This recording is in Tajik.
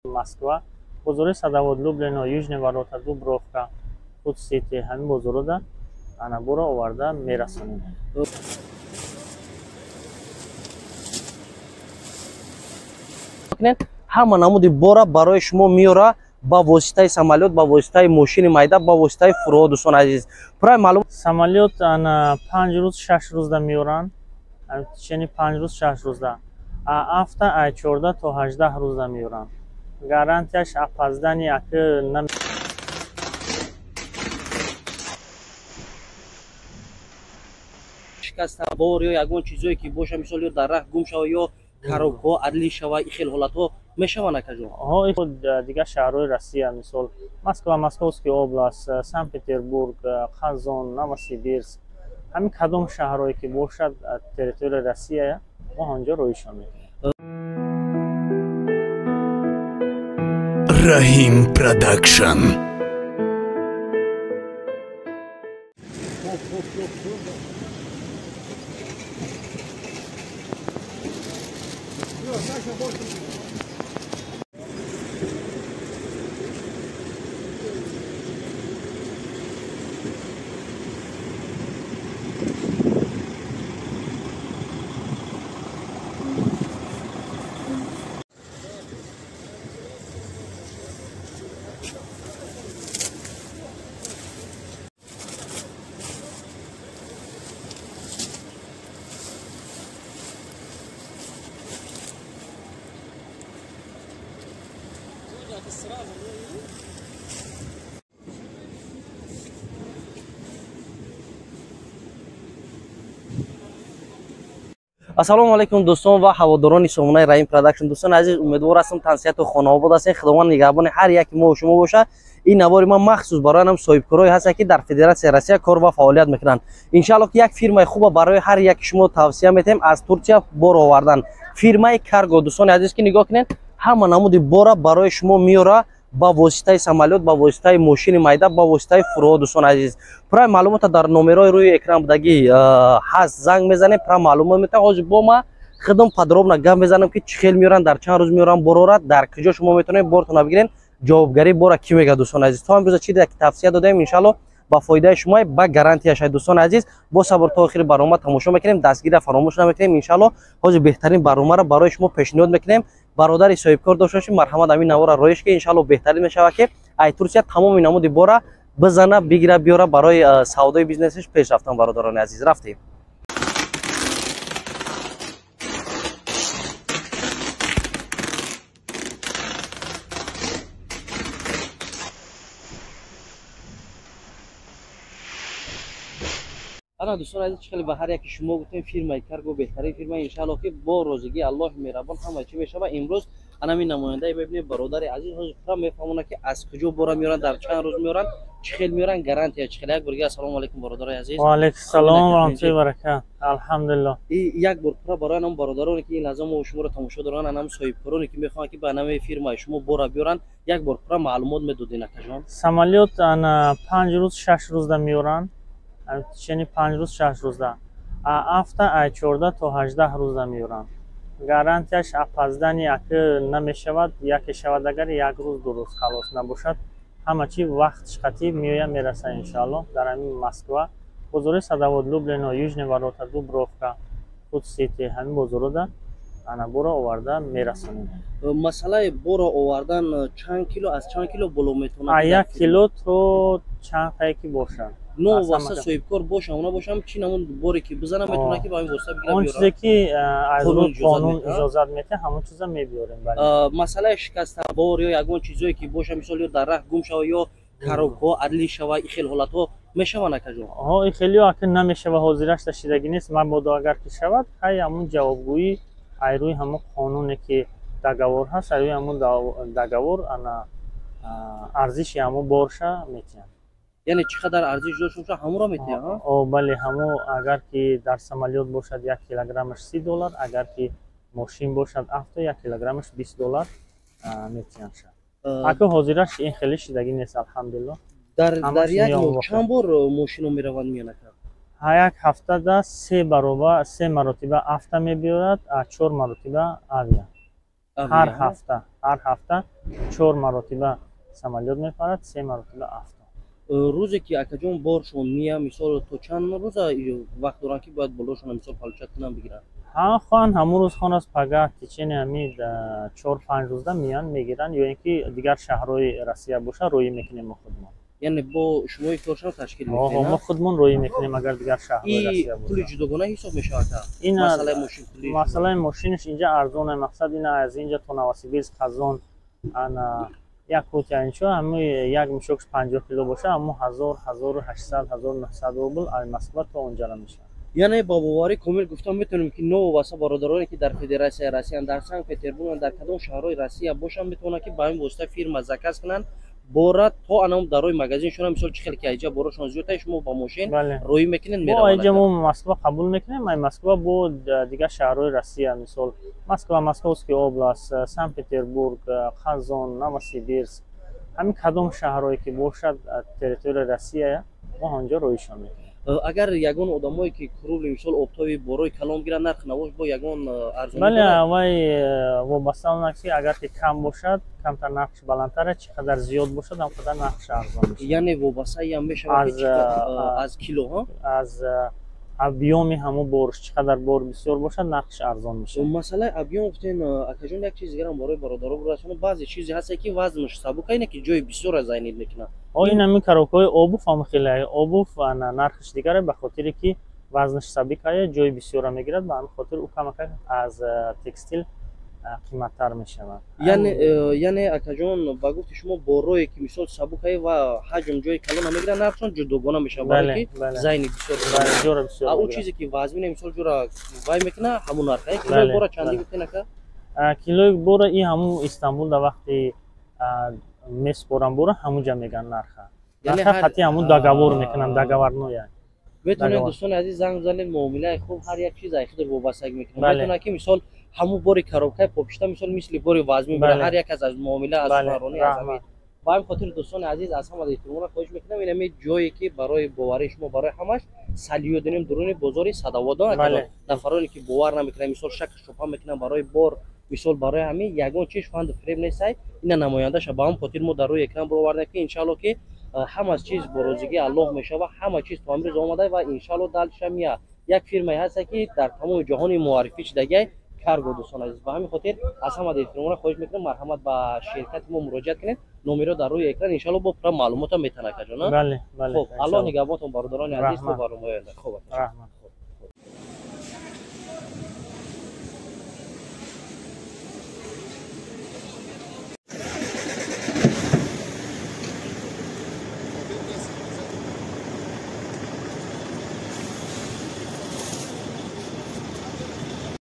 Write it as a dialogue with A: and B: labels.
A: Москва, бозори Садовод, Люблино, Южный ворота, Дубровка, Фуд-Сити, ҳамин бозоруда анабуро оварда мерасонем.
B: ҳама намуди бора барои шумо меора ба воситаи самолёт, ба воситаи мошини майда, ба воситаи фурӯъ дӯстон азиз. Пурай маълум
A: Самолёт ана 5 рӯз 6 рӯзда меоранд. Чени 5 рӯз 6 рӯзда. Афта ай 14 то 18 рӯзда меоранд. Гарантияш опоздани аки нам
B: шикаста бор ё ягон чизое ки боша мисол ё дар раҳ гум шава ё каробҳо адлӣ шава ин хел ҳолатҳо мешаванд акаҷон?
A: худ дигар шаҳрҳои Россия мисол Москва, Московский област, Санкт-Петербург, Казон, Новосибирск, ҳамин кадом шаҳрҳое ки бошад территорияи Россия мо онҷо роҳишон мекунем.
C: Rahim Production.
B: ассалому алайкум дӯстон ва ҳаводорони сомонаи Rahim Production. Дӯстон азиз, умедвор ҳастам тансияту хонавобод ҳастед. Худованд нигаҳбони ҳар яки мо ва шумо боша. ин навори ман махсус барои нам соҳибкорое ҳаст ки дар Федератсияи Россия кор ва фаъолият мекунанд. Иншааллоҳ ки як фирмаи хуба барои ҳар яки шумо тавсия метем аз Турсия бор овардан. Фирмаи Карго. Дӯстони азиз ки нигоҳ кунед, ҳама намуди бора барои шумо меора ба воситаи самолёт, ба воситаи мошини майда, ба воситаи фурӯъ дӯстон азиз. Пурай маълумота дар номерои рӯи экран будагӣ ҳаст, занг мезанед, пурай маълумот метавонед. ҳозир бо ма худам подробно гап мезанам ки чӣ хел меоранд, дар чанд рӯз меоранд борора, дар куҷо шумо метавонед бортона бигирен. ҷавобгарии бора ки мега дӯстон азиз. То имрӯза чӣ ки тавсия додаем, иншааллоҳ ба фоидаи шумо ба гарантияш дӯстон азиз. Бо сабр то охири барнома тамошо мекунем, дастгира фаромӯш намекунем. Иншааллоҳ ҳозир беҳтарин барномаро барои шумо пешниҳод мекунем. Бародари соҳибкор дошта бошед, марҳамат амин навора роиш ки иншааллоҳ беҳтарин мешавад ки ай Турсия тамоми намуди бора бизана, бигира, биёра барои савдои бизнесиш пеш рафтан. Бародарони азиз, рафтем. ана дӯстон азиз, хеле ба ҳар яки шумо гуфтем фирмаи Карго беҳтарин фирма. Иншааллоҳ ки бо розигии Аллоҳи меҳрабон ҳама чӣ мешава. имрӯз анами намояндаи мебинем бародари азиз ҳозир пура мефаҳмонад ки аз куҷо бора меоранд, дар чанд рӯз меоранд, чӣ хел меоранд, гарантия чӣ хел. Як бор дига ассалому алайкум бародари азиз.
A: Ва алайкум салом ва раҳматуллоҳи ва баракат. Алҳамдулиллоҳ.
B: Як бор пура барои нам бародароне ки ин лаҳза мо шуморо тамошо доранд, анам соҳибкороне ки мехоҳанд ки ба анами фирмаи шумо бора биёранд, як бор пура маълумот медодед акаҷон?
A: Самолёт ана 5 рӯз 6 рӯзда меоранд. Чени 5 рӯз 6 рӯзда. Афта ай 14 то 18 рӯзда меоранд. Гарантияш опоздани аки намешавад, яке шавад агар як рӯз ду рӯз халос набошад. Ҳама чӣ вақтш қатиб меоя мераса иншааллоҳ. Дар ҳамин Москва, бозори Садовод, Люблино, Южный ворота, Дубровка, Фуд-Сити, ҳамин бозоруда анабуро оварда мерасонем.
B: Масъалаи бора овардан чанд кило, аз чанд кило боло метавонад?
A: 1 кило то чанд қае ки бошад.
B: Но васа соҳибкор бошам, она бошам чӣ намуд боре ки бизанам метавона ки ба ин восита бигирам
A: он чизе ки аз рӯи қонун иҷозат метаҳад, ҳамон чиза мебиёрем.
B: Масъалаи шикаста бор ё ягон чизое ки боша мисол ё дар раҳ гум шава ё каробҳо адлӣ шава ин хел ҳолатҳо мешаванд акаҷон?
A: ин хелиё аки намешава, ҳозираш дашидагӣ нест. мабодо агар ки шавад, ҳай ҳамун ҷавобгӯӣ ай рӯи ҳамун қонуне ки договор ҳаст, ай рӯи ҳамун договор ана арзиши ҳамун борша метиҳад.
B: яъне чӣ қадар арзиш дошт шумо ҳамонро метиҳад?
A: бале, ҳамон агар ки дар самолёт бошад 1 килограммаш $30, агар ки мошин бошад авто 1 килограммаш $20 метиҳад шад. аки ҳозираш ин хеле шидагӣ нест, алҳамдулиллоҳ.
B: дар як моҳ чанд бор мошино мераванд миёнад?
A: як ҳафтада 3 маротиба авто мебиёрад, 4 маротиба авиа. هر هفته 4 مرتبه سمالیات میپرد 3 مرتبه هفته.
B: روزی که اکجون بارشون میه مثال تو چند روز وقت دارن که باید بلوشون مثال پالچت کنن بگیرن؟
A: ها خان همون روز خان از پگاه کیچن همین 4-5 روزه میان میگیرن یا اینکه دیگر شهرهای روسیه باشه روی میکنیم ما خودمون.
B: یعنی با شما کارشون تشکیل میکنین؟
A: ما خودمون روی میکنیم اگر دیگر شهرهای روسیه باشه.
B: پول جداگانه حساب میشه آقا؟
A: این
B: مسئله ماشین پولی.
A: مسئله ماشینش اینجا ارزونه، مقصد اینه از اینجا تا نوسیبیرسک خزان انا یک کوچه اینجا همه یک میشوکش 50 کیلو باشه اما 1000 1800 1900 روبل از مسکو تا اونجا میشه.
B: یعنی با باوری کامل گفتم میتونیم که نو واسه برادرانی که در فدراسیون روسیه در سنت پترزبورگ در کدام شهرهای روسیه باشن میتونن که با این واسطه فیرما زکاس کنن بورا تو انام دروی مغازین شون مثال چه خیلی که اینجا بروشون زیوتا شما با ماشین روی میکنین میره.
A: ما اینجا ما مسکو قبول میکنیم، ما مسکو با دیگه شهرهای روسیه مثال مسکوسکی اوبلاست، سنت پترزبورگ، خزان، نوسیبیرسک همین کدام شهرهایی که باشد تریتوری روسیه ما اونجا رویشون میکنیم.
B: اگر یگان آدمایی که کرول مثال اوبتوی بروی کلام گیرن نرخ نوش با یگان ارزون
A: بله وای وابسته اونکسی اگر که کم باشد کمتر نقش بلندتره، چقدر زیاد باشد همقدر نقش ارزان میشه.
B: یعنی وابسته هم میشه از کیلو ها
A: از ابیومی همون بورش چقدر بور بسیار باشد نقش ارزان میشه.
B: مسئله ابیوم گفتین اکجون یک چیز دیگه هم برای برادرها براشون بعضی چیزی هست که وزنش سبک اینه که جای بسیار از عینید میکنه.
A: این همین کاروکای اوبوف هم خیلی اوبوف و نرخش دیگره به خاطر که وزنش سبک جای بسیار میگیرد به همین خاطر او کمک از تکستیل قیمت‌تر میشه.
B: یعنی اکجون با گفت شما بروی که مثال سبک و حجم جای کلان میگیرن نرخشون جداگانه میشه برای که زین بسیار او چیزی که وزن مثال جورا وای میکنه همون نرخه کیلو بورا چندی گفتین که
A: کیلو بورا این همون استانبول در وقتی میسپورن بورا همونجا میگن نرخه. یعنی خاطی همون داگاور میکنن داگاور نو یعنی
B: بتونه دوستان عزیز زنگ بزنید معامله خوب هر یک چیز خودش وابستگی میکنه. بتونه که مثال همون بوری کاروکای پوپشتا مثال مثل بوری وزمی بره هر یک از معامله از فرانی از همین با این خاطر دوستان عزیز از هم احترام خواهش میکنم این جایی که برای باوری شما برای همش سالیو دنیم درون بازاری صداودا نفرانی که باور نمیکنه مثال شک شبهه میکنن برای بار مثال برای همین یگان چیز فاند فریب نیست اینا نماینده شه با هم خاطر ما در روی اکران برو آورده که ان شاء الله که همه چیز بروزگی الله میشه و همه چیز تو امروز اومده و ان شاء الله دلش میاد یک فیرمایی هست که در تمام جهان معرفی شده کارگو دوستان عزیز با همین خاطر از همه احترام خواهش میکنم مرحمت با شرکت ما مراجعه کنید نمره در روی اکران ان شاء الله با پر معلومات میتونه کجا نه.
A: بله
B: خب الله نگهبانتون برادران عزیز تو برنامه خوب.